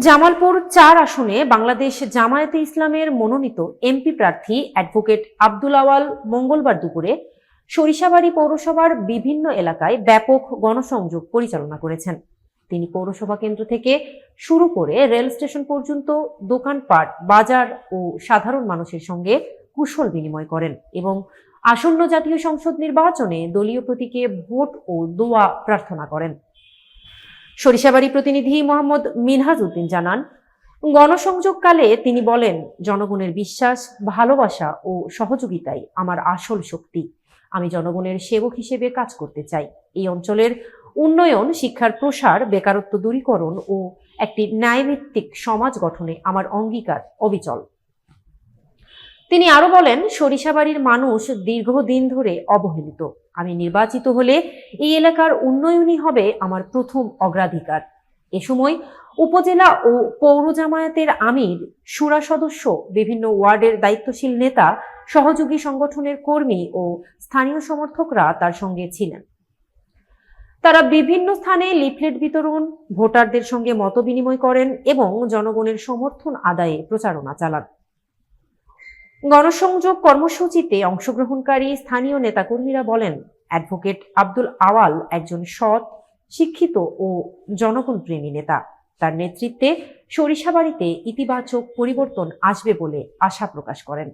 জামালপুর ৪ আসনে বাংলাদেশ জামায়াতে ইসলামের মনোনীত এমপি প্রার্থী অ্যাডভোকেট আব্দুল আওয়াল মঙ্গলবার দুপুরে সরিষাবাড়ী পৌরসভার বিভিন্ন এলাকায় ব্যাপক গণসংযোগ পরিচালনা করেছেন। তিনি পৌরসভা কেন্দ্র থেকে শুরু করে রেল স্টেশন পর্যন্ত দোকানপাট, বাজার ও সাধারণ মানুষের সঙ্গে কুশল বিনিময় করেন এবং আসন্ন জাতীয় সংসদ নির্বাচনে দলীয় প্রতীকে ভোট ও দোয়া প্রার্থনা করেন। সরিষাবাড়ী প্রতিনিধি মোহাম্মদ মিনহাজ উদ্দিন জানান, গণসংযোগকালে তিনি বলেন, জনগণের বিশ্বাস, ভালোবাসা ও সহযোগিতাই আমার আসল শক্তি। আমি জনগণের সেবক হিসেবে কাজ করতে চাই। এই অঞ্চলের উন্নয়ন, শিক্ষার প্রসার, বেকারত্ব দূরীকরণ ও একটি ন্যায়ভিত্তিক সমাজ গঠনে আমার অঙ্গীকার অবিচল। তিনি আরো বলেন, সরিষাবাড়ির মানুষ দীর্ঘদিন ধরে অবহেলিত। আমি নির্বাচিত হলে এই এলাকার উন্নয়নই হবে আমার প্রথম অগ্রাধিকার। এ সময় উপজেলা ও পৌর জামায়াতের আমির, শুরা সদস্য, বিভিন্ন ওয়ার্ডের দায়িত্বশীল নেতা, সহযোগী সংগঠনের কর্মী ও স্থানীয় সমর্থকরা তার সঙ্গে ছিলেন। তারা বিভিন্ন স্থানে লিফলেট বিতরণ, ভোটারদের সঙ্গে মতবিনিময় করেন এবং জনগণের সমর্থন আদায়ে প্রচারণা চালান। গণসংযোগ কর্মসূচিতে অংশগ্রহণকারী স্থানীয় নেতাকর্মীরা বলেন, অ্যাডভোকেট আব্দুল আওয়াল একজন সৎ, শিক্ষিত ও জনগণপ্রেমী নেতা। তার নেতৃত্বে সরিষাবাড়িতে ইতিবাচক পরিবর্তন আসবে বলে আশা প্রকাশ করেন।